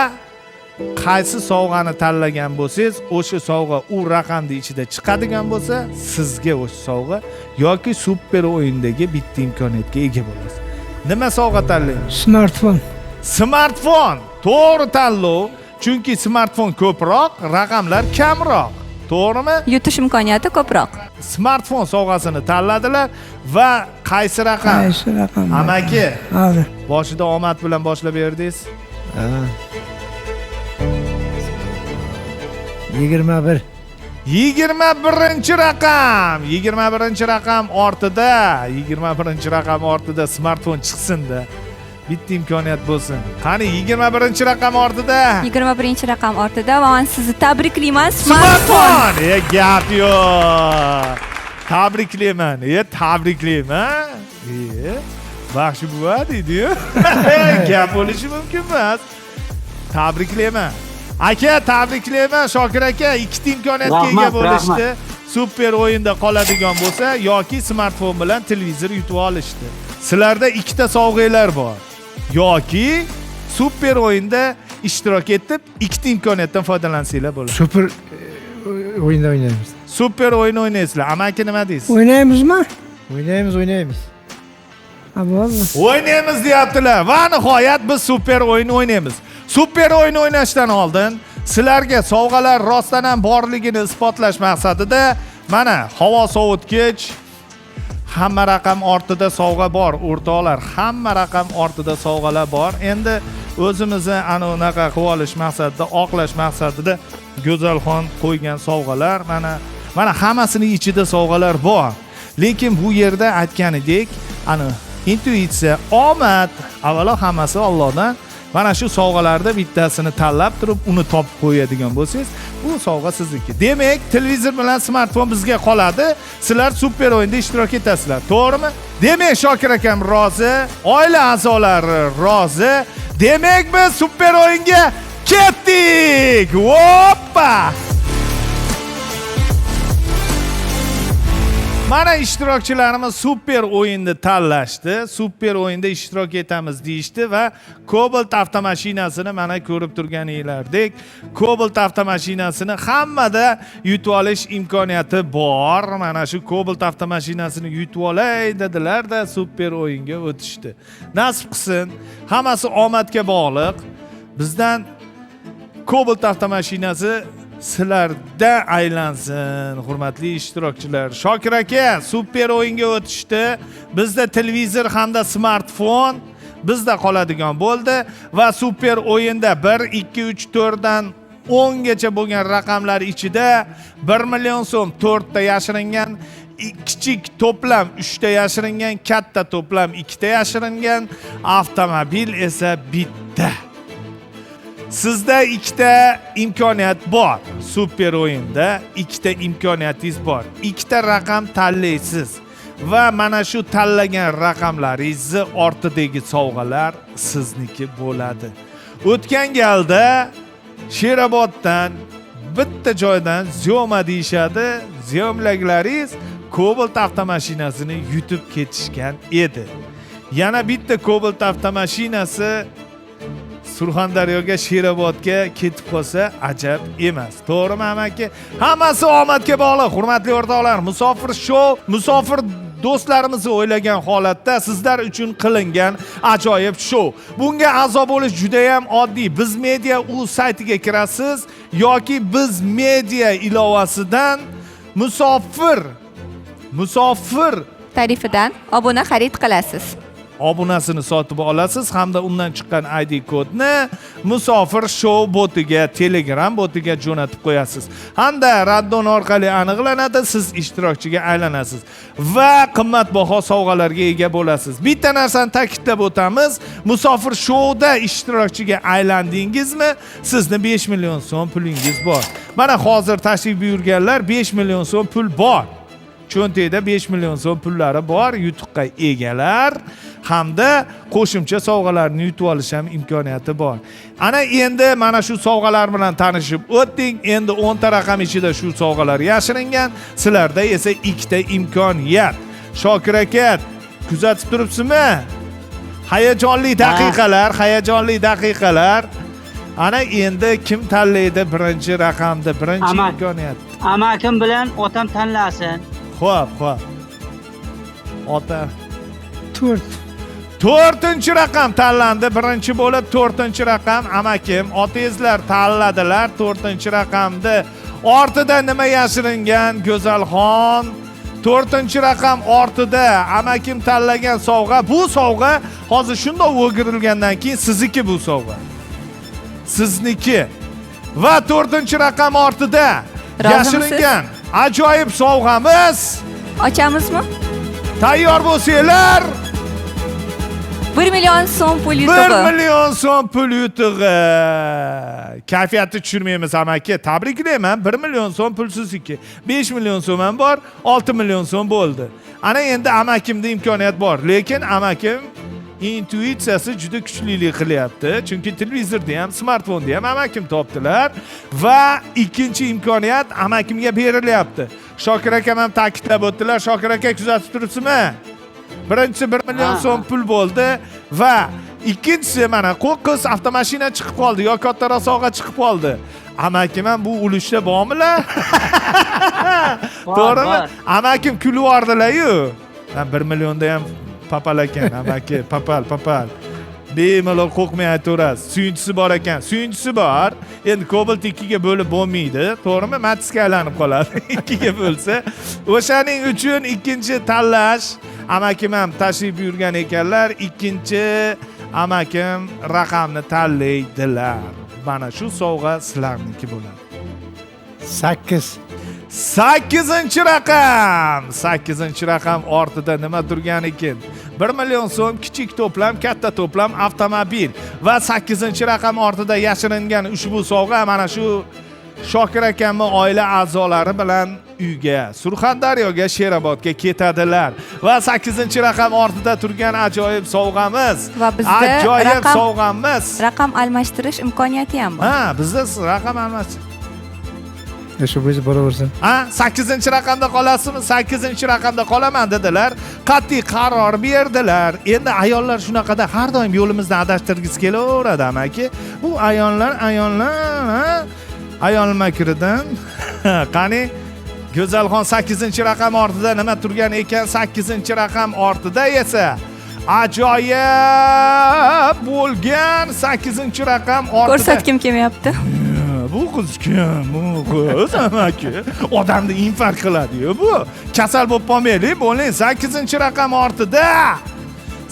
qaysi sovg'ani tanlagan bo'lsangiz, o'sha sovg'a u raqamning ichida chiqadigan bo'lsa, sizga o'sha sovg'a yoki super o'yindagi bitta imkoniyatga ega bo'lasiz. Nima sovg'a tanlaymiz? Smartfon. Smartfon. To'g'ri tanlov, chunki smartfon ko'proq, raqamlar kamroq. To'g'rimi? Yutish imkoniyati ko'proq. Smartfon sovg'asini tanladilar va qaysi raqam? Qaysi raqam? Amaki, Hozir. boshida omad bilan boshlab berdingiz. 21. 21-raqam. 21-raqam ortida, 21-raqam ortida smartfon chiqsin-da. Bitta imkoniyat bo'lsin. Qani 21-raqam ortida? 21-raqam ortida va men sizni tabriklayman. Smartfon. Gap yo'q. Tabriklayman. Tabriklayman. Baxshi buva deydi-yu. Gap bo'lishi mumkin emas. Tabriklayman. Aka, tabriklayman Shokir aka. Ikkita imkoniyatga ega bo'lishdi. Super o'yinda qoladigan bo'lsa yoki smartfon bilan televizor yutib olishdi. Sizlarda ikkita sovg'alar bor. Yoki super o'yinda ishtirok etib, ikkita imkoniyatdan foydalansanglar bo'ladi. Super o'yinda o'ynaymiz. Super o'yin o'ynaysizlar. Amaki nima deysiz? O'ynaymizmi? O'ynaymiz. Bo'ldi. O'ynaymiz deyaptilar. Va nihoyat biz super o'yin o'ynaymiz. Super o'yin o'ynashdan oldin sizlarga sovg'alar rostdan ham borligini isbotlash maqsadida mana havo sovutgich, hamma raqam ortida sovg'a bor, o'rtoqlar. Hamma raqam ortida sovg'alar bor. Endi o'zimizni ana unaqa qilib olish maqsadida, oqlash maqsadida Go'zalxon qo'ygan sovg'alar mana hammasining ichida sovg'alar bor. Lekin bu yerda aytganidek, ana intuitsiya, omad, avvalo hammasi Allohdan. Mana shu sovg'alarda bittasini tanlab turib, uni topib qo'yadigan bo'lsangiz, bu sovg'a sizniki. Demak, televizor bilan smartfon bizga qoladi. Sizlar super o'yinda ishtirok etasizlar. To'g'rimi? Demak, Shokir akam rozi, oila a'zolari rozi. Demak, biz super o'yinga ketdik. Hoppa! Mana ishtirokchilarimiz super o'yinni tanlashdi. Super o'yinda ishtirok etamiz deyishdi va Cobalt avtomashinasini mana ko'rib turganinglardek, Cobalt avtomashinasini hammada yutib olish imkoniyati bor. Mana shu Cobalt avtomashinasini yutib olay dedilar-da, super o'yinga o'tishdi. Nasib qilsin, hammasi omadga bog'liq. Bizdan Cobalt avtomashinasi sizlarda aylansin, hurmatli ishtirokchilar. Shokir aka super o'yinga o'tishdi. Bizda televizor hamda smartfon bizda qoladigan bo'ldi va super o'yinda 1, 2, 3, 4 dan 10 gacha bo'lgan raqamlar ichida 1 million so'm 4 ta yashiringan, kichik to'plam 3 ta yashiringan, katta to'plam 2 ta yashiringan, avtomobil esa bitta. Sizda ikkita imkoniyat bor. Super o'yinda ikkita imkoniyatingiz bor. Ikkita raqam tanlaysiz va mana shu tanlagan raqamlaringizni ortidagi sovg'alar sizniki bo'ladi. O'tgan galda Sheroboddan bitta joydan ziyoma deyishadi. Ziyomlaklaringiz Cobalt avtomashinasini yutib ketishgan edi. Yana bitta Cobalt avtomashinasi Surxondaryoga, Sherobodga ketib qolsa ajab emas. To'g'rimi amaki? Hammasi omadga bog'liq. Hurmatli o'rtoqlar, Musofir show, musofir do'stlarimizni o'ylagan holatda sizlar uchun qilingan ajoyib show. Bunga a'zo bo'lish juda ham oddiy. Biz Media saytiga kirasiz yoki Biz Media ilovasidan musofir tarifidan obuna xarid qilasiz. obunasini sotib olasiz hamda undan chiqqan ID kodni Musofir show botiga, Telegram botiga jo'natib qo'yasiz. Hamda raddon orqali aniqlanadi, siz ishtirokchiga aylanasiz va qimmatbaho sovg'alarga ega bo'lasiz. Bitta narsani ta'kidlab o'tamiz, Musofir showda ishtirokchiga aylandingizmi, sizni 5 million so'm pulingiz bor. Mana hozir tashrif buyurganlar 5 million so'm pul bor. Cho'ntakda 5 million so'm pullari bor, yutuqqa egalar hamda qo'shimcha sovg'alarni yutib olish ham imkoniyati bor. Ana endi mana shu sovg'alar bilan tanishib o'tding. Endi 10 ta raqam ichida shu sovg'alar yashiringan, sizlarda esa 2 ta imkoniyat. Shokir aka, kuzatib turibsizmi? Hayajonli daqiqalar. Ana endi kim tanlaydi birinchi raqamda, birinchi imkoniyat? Amakim bilan otam tanlasin. Xo'p. Ota 4-chi raqam tanlandi. Birinchi bo'lib 4-chi raqam amakim, otangizlar tanladilar 4-chi raqamni. Ortida nima yashiringan? Go'zalxon. 4-chi raqam ortida amakim tanlagan sovg'a. Bu sovg'a hozir shunday o'girilgandan keyin sizniki bu sovg'a. Sizniki. Va 4-chi raqam ortida yashiringan ajoyib sovg'amiz. Ochamizmi? Tayyor bo'lsanglar, 1 million so'm pul 1 yutug'i. million so'm pul yutug'i. Kayfiyatni tushirmaymiz amaki. Tabriklayman. 1 million so'm pul sizniki. 5 million so'm ham bor, 6 million so'm bo'ldi. Ana endi amakimda imkoniyat bor, lekin amakim intuitsiyasi juda kuchlilik qilyapti. Chunki televizorda ham, smartfonda ham amakim topdilar va ikkinchi imkoniyat amakimga berilyapti. Shokir akam ham ta'kidlab o'tdilar. Shokir aka kuzatib turibsizmi? Birinchisi 1 million so'm pul bo'ldi va ikkinchisi mana qo'qqis avtomashina chiqib qoldi yo katta rasoga chiqib qoldi. Amakim ham bu ulushda bormilar? To'g'rimi? Amakim kulib yordilar-yu. 1 millionda ham papal ekan amaki, papal. Bemalol qo'rqmay aytaverasiz. Suyunchisi bor ekan. Suyunchisi bor. Endi Cobalt 2 ga bo'lib bo'lmaydi. To'g'rimi? Matizga aylanib qoladi. 2 ga bo'lsa, o'shaning uchun ikkinchi tanlash amakim ham tashrif buyurgan ekanlar. Ikkinchi amakim raqamni tanlaydilar. Mana shu sovg'a sizlarniki bo'ladi. 8. 8-raqam. 8-raqam ortida nima turgan ekan? 1 million so'm kichik to'plam, katta to'plam avtomobil va 8-raqam ortida yashiringan ushbu sovg'a mana shu Shokir akamning oila a'zolari bilan uyga, Surxondaryoga, Sherobodga ketadilar va 8-raqam ortida turgan ajoyib sovg'amiz Va bizda ajoyib sovg'amiz. Raqam almashtirish imkoniyati ham bor. Ha, bizda raqam almashtirish. Shu bo'yicha boraversin. Ha, 8-raqamda qolasizmi? 8-raqamda qolaman dedilar. Qat'iy qaror berdilar. Endi ayollar shunaqada har doim yo'limizdan adashtirgisi kelaveradi amaki. Bu ayollar, ha? Ayol makridan. Qani Go'zalxon 8-raqam ortida nima turgan ekan? 8-raqam ortida esa ajoyib bo'lgan 8-raqam ortida. Ko'rsatkim kelmayapti. Bu qiz kim? Bu qiz amaki. Odamni infarkt qiladi-yu bu. Kasal bo'lib qolmaylik, bo'ling. 8-raqam ortida.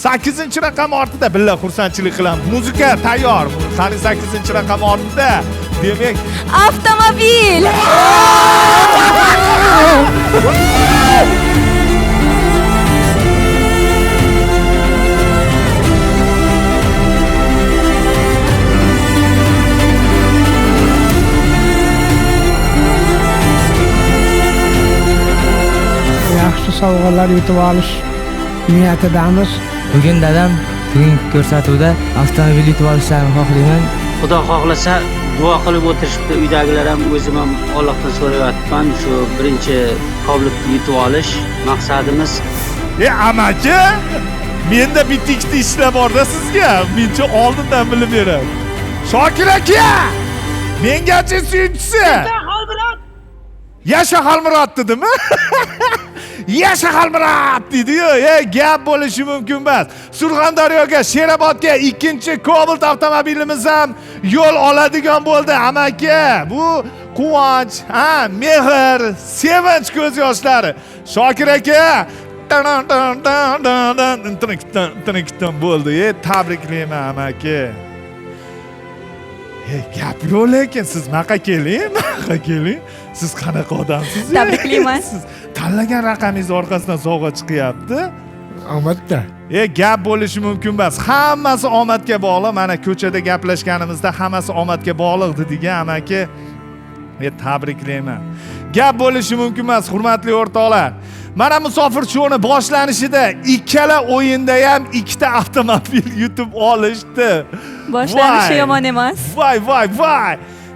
8-raqam ortida billa xursandchilik qilamiz. Muzika tayyor. Qani 8-raqam ortida. Demak, Avtomobil! Yaxshi sovg'alar yutib olish niyatidamiz. Bugun dadam bugungi ko'rsatuvda avtomobil yutib olishlarini xohlayman. Xudo xohlasa duo qilib o'tirishibdi. Uydagilar ham o'zim ham Allohdan so'rayapman. Shu birinchi Cobalt'ni yutib olish maqsadimiz. amaki, menda bitta ikkita ishlar bor-da sizga. Mencha oldindan bilib beraman. Shokir aka! Mengacha suyunchisi. Yasha Xalmurod dedimi? Yasha Xalmurod dedi-yu. Gap bo'lishi mumkin emas. Surxondaryoga, Sherobodga ikkinchi Cobalt avtomobilimiz ham yo'l oladigan bo'ldi amaki. Bu quvonch, mehr, sevinch ko'z yoshlari. Shokir aka, tinikdan bo'ldi. Tabriklayman amaki. Gap yo'q lekin siz maqa keling. Siz qanaqa odamsiz? Tabriklayman. Siz tanlagan raqamingiz orqasidan sovg'a chiqyapti. Omadda. Gap bo'lishi mumkin emas. Hammasi omadga bog'liq. Mana ko'chada gaplashganimizda hammasi omadga bog'liq dedigan amaki. Tabriklayman. Gap bo'lishi mumkin emas, hurmatli o'rtoqlar. Mana musofir shoni boshlanishida ikkala o'yinda ham ikkita avtomobil yutib olishdi. Boshlanishi yomon emas. Voy.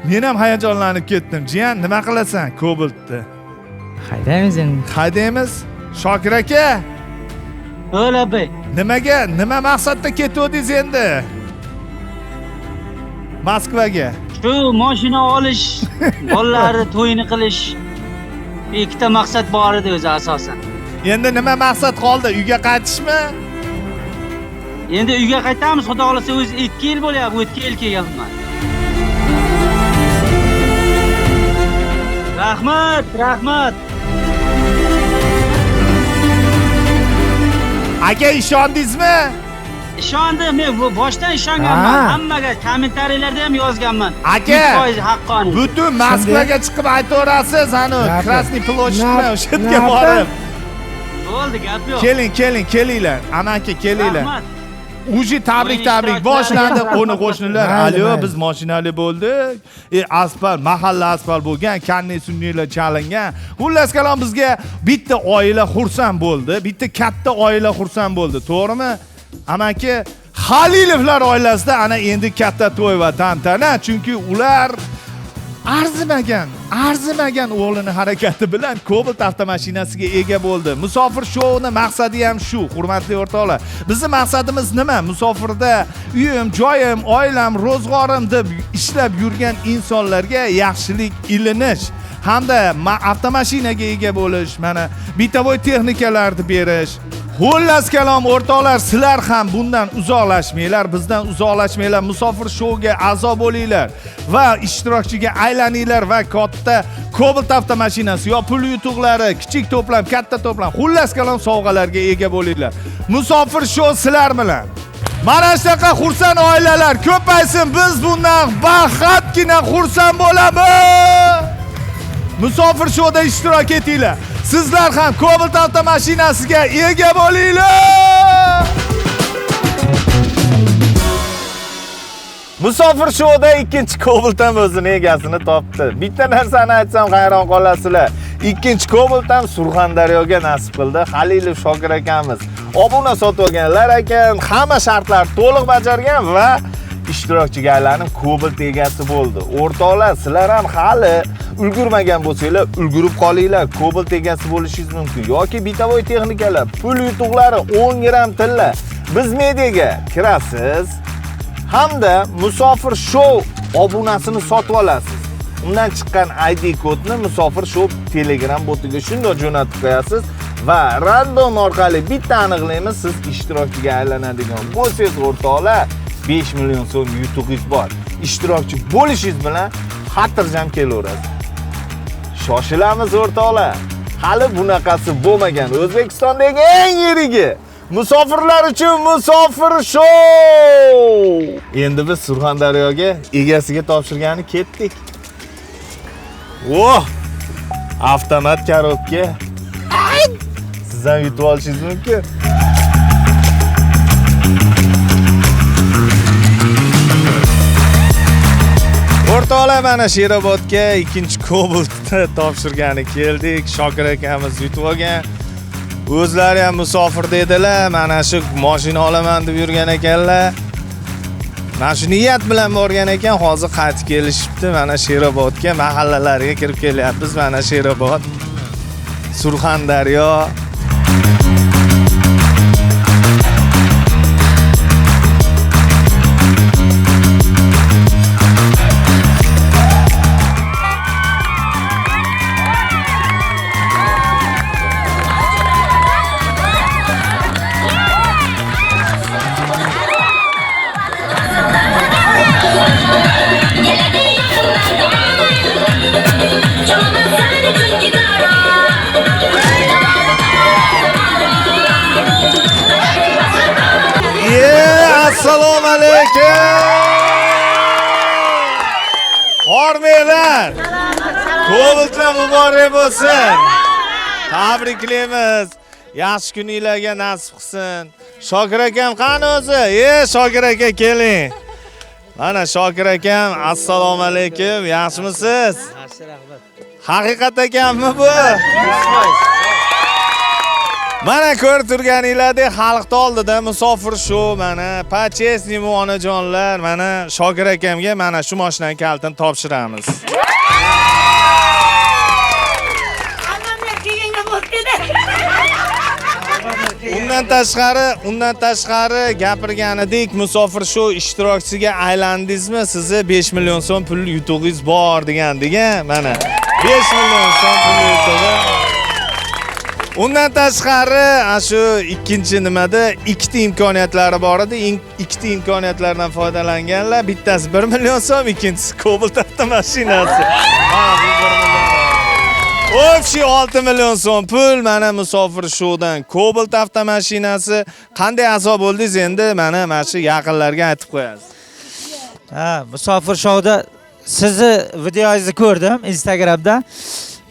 Men ham hayajonlanib ketdim. Jiyan, nima qilasan Cobalt'ni? Haydaymiz endi. Haydaymiz. Shokir aka, O'la bey. nima maqsadda ketdingiz endi? Moskvaga. Shu mashina olish, bolalarni to'yini qilish ikkita maqsad bor edi o'zi asosan. Endi nima maqsad qoldi? Uyga qaytishmi? Endi uyga qaytamiz, xudo xolasa o'zi 2 yil bo'lyapti, 2 yil kelganman. Rahmat. Aka, ishondingizmi? Ishondim, men boshdan ishonganman. Hammaga kommentariyalarda ham yozganman. Aka, 100% haqqoniy. butun Moskvaga chiqib aytaverasiz, Krasniy ploshchadga o'sha yerga borib. Bo'ldi, gap yo'q. Kelinglar, amaki kelinglar. Uji tabrik boshlandi. Qo'ni qo'shnilar, alo, biz mashinali bo'ldik. Asfalt, mahalla asfalt bo'lgan, kanni sunniylar chalingan. Xullas kalom bizga bitta oila xursand bo'ldi. Bitta katta oila xursand bo'ldi. To'g'rimi? Amaki Xalilovlar oilasida ana endi katta to'y va tantana, chunki ular arzimagan o'g'lini harakati bilan Cobalt avtomashinasiga ega bo'ldi. Musofir shouning maqsadi ham shu, hurmatli o'rtoqlar. Bizning maqsadimiz nima? Musofirda uyim, joyim, oilam, ro'zg'orim deb ishlab yurgan insonlarga yaxshilik ilinish hamda avtomashinaga ega bo'lish, mana bitovoy texnikalarni berish. Xullas kalom o'rtoqlar, sizlar ham bundan uzoqlashmanglar, bizdan uzoqlashmanglar. Musofir shouga a'zo bo'linglar va ishtirokchiga aylaninglar va katta Cobalt avtomashinasi yo pul yutuqlari, kichik to'plam, katta to'plam, xullas kalom sovg'alarga ega bo'linglar. Musofir shou sizlar bilan. Mana shunaqa xursand oilalar ko'paysin, biz bundan baxtgina xursand bo'lamiz. Musofir shouda ishtirok etinglar. Sizlar ham Cobalt avtomashinasiga ega bo'linglar. Musofir shouda ikkinchi Cobalt ham o'zini egasini topdi. Bitta narsani aytsam hayron qolasizlar. Ikkinchi Cobalt ham Surxondaryoga nasib qildi. Xalilov Shokir akamiz obuna sotib olganlar ekan, hamma shartlar to'liq bajargan va ishtirokchiga aylanib Cobalt egasi bo'ldi. O'rtoqlar, sizlar ham hali ulgurmagan bo'lsanglar, ulgurib qolinglar. Cobalt egasi bo'lishingiz mumkin yoki bitovoy texnikalar, pul yutuqlari 10 gram tilla biz mediaga kirasiz hamda Musofir shou obunasini sotib olasiz. Undan chiqqan ID kodni Musofir shou Telegram botiga shunday jo'natib qo'yasiz va random orqali bitta aniqlaymiz, siz ishtirokchiga aylanadigan bo'lsangiz o'rtoqlar, 5 million so'm yutuqingiz bor. Ishtirokchi bo'lishingiz bilan xotirjam kelaverasiz. Shoshilamiz o'rtoqlar. Hali bunaqasi bo'lmagan O'zbekistondagi eng yirigi musofirlar uchun Musofir shou. Endi biz Surxondaryoga egasiga topshirgani ketdik. Avtomat korobka. Siz ham yutib olishingiz mumkin. O'rtoqlar, mana Sherobodga ikkinchi Cobaltni topshirgani keldik. Shokir akamiz yutib olgan. O'zlari ham musofir dedilar. Mana shu mashina olaman deb yurgan ekanlar. Mana shu niyat bilan borgan ekan, hozir qaytib kelishibdi. Mana Sherobodga, mahallalarga kirib kelyapmiz. Mana Sherobod, Surxondaryo. Assalomu alaykum. Hormanglar. Cobaltlar muborak bo'lsin. Tabriklaymiz. Yaxshi kuninglarga nasib qilsin. Shokir akam qani o'zi? Shokir aka keling. Mana Shokir akam, assalomu alaykum. Yaxshimisiz? Yaxshi, rahmat. Haqiqat ekanmi bu? Mana ko'rib turganinglardek xalqni oldida Musofir shou, mana Pachesnimi onajonlar, mana Shokir akamga mana shu mashinaning kalitini topshiramiz. Undan tashqari gapirganidek Musofir shou ishtirokchisiga aylandingizmi, sizni 5 million so'm pul yutug'ingiz bor degandik-a, mana 5 million so'm pul yutug'i. Undan tashqari shu ikkinchi nimada ikkita imkoniyatlari bor edi. Ikkita imkoniyatlardan foydalanganlar. Bittasi 1 million so'm, ikkinchisi Cobalt avtomashinasi. O'xshi 6 million so'm pul mana Musofir shoudan Cobalt avtomashinasi. Qanday azob bo'ldingiz endi mana shu yaqinlarga aytib qo'yasiz. Musofir shouda sizni videongizni ko'rdim Instagramda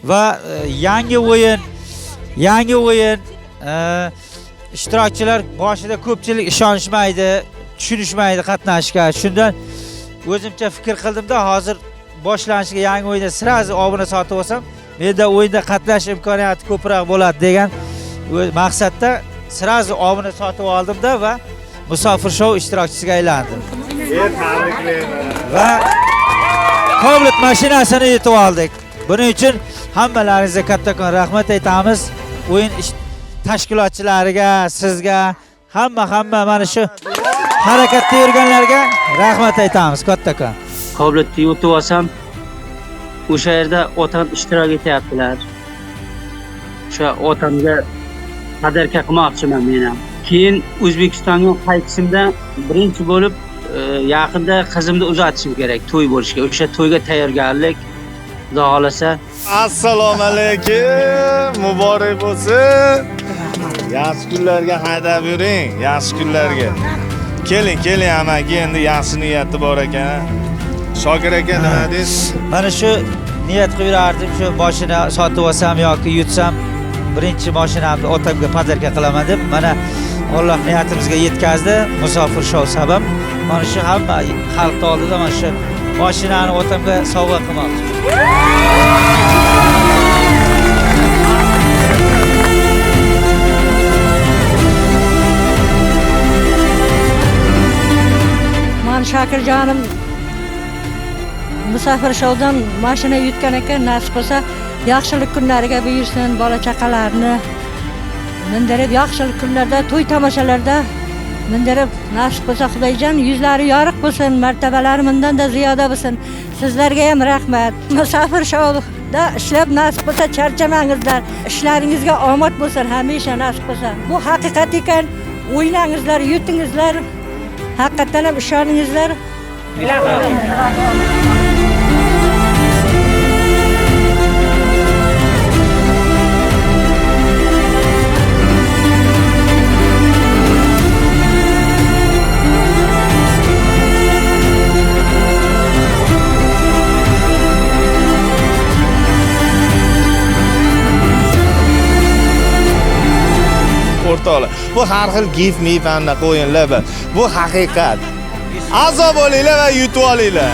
va yangi o'yin ishtirokchilar boshida ko'pchilik ishonishmaydi, tushunishmaydi qatnashishga. Shundan o'zimcha fikr qildimda, hozir boshlanishiga yangi o'yinda sirazi obuna sotib olsam, menda o'yinda qatnashish imkoniyati ko'proq bo'ladi degan maqsadda sirazi obuna sotib oldimda va Musofir Show ishtirokchisiga aylandim. Va Cobalt mashinasini yutib oldik. Buning uchun hammalaringizga kattakon rahmat aytamiz. O'yin tashkilotchilariga, sizga, hamma mana shu harakatda yurganlarga rahmat aytamiz kattakon. Coblatni yutib olsam, o'sha yerda otam ishtirok etyaptilar. O'sha otamga qadarka qilmoqchiman men ham. Keyin O'zbekistonga qaytishimda birinchi bo'lib yaqinda qizimni uzatishim kerak to'y bo'lishiga. O'sha to'yga tayyorgarlik Xudo xolasa. Assalomu alaykum. Muborak bo'lsin. Yaxshi kunlarga haydab yuring, yaxshi kunlarga. Keling amaki, endi yaxshi niyati bor ekan. Shokir aka nima deysiz? Mana shu niyat qilib yurardim, shu mashina sotib olsam yoki yutsam birinchi mashinamni otamga podarka qilaman deb. Mana Alloh niyatimizga yetkazdi. Musofir Show sabab mana shu hamma xalq oldida mana shu mashinani otamga sovg'a qilmoqchiman. Men Shokirjonim Musofir Showdan mashina yutgan ekan, nasib bo'lsa yaxshilik kunlariga buyursin, bola chaqalarni mindirib yaxshilik kunlarda, to'y tomoshalarda mindirib, nasib bo'lsa Xudoyjon yuzlari yorug' bo'lsin, martabalari bundan-da ziyoda bo'lsin. Sizlarga ham rahmat. Musofir Showda ishlab nasib bo'lsa charchamangizlar, ishlaringizga omad bo'lsin hamisha nasib bo'lsa. Bu haqiqat ekan. O'ynangizlar, yutingizlar. Haqiqatan ham ishoningizlar. O'rtoqlar, bu har xil gif mifanda o'yinlar bu haqiqat. A'zo bo'linglar va yutib olinglar.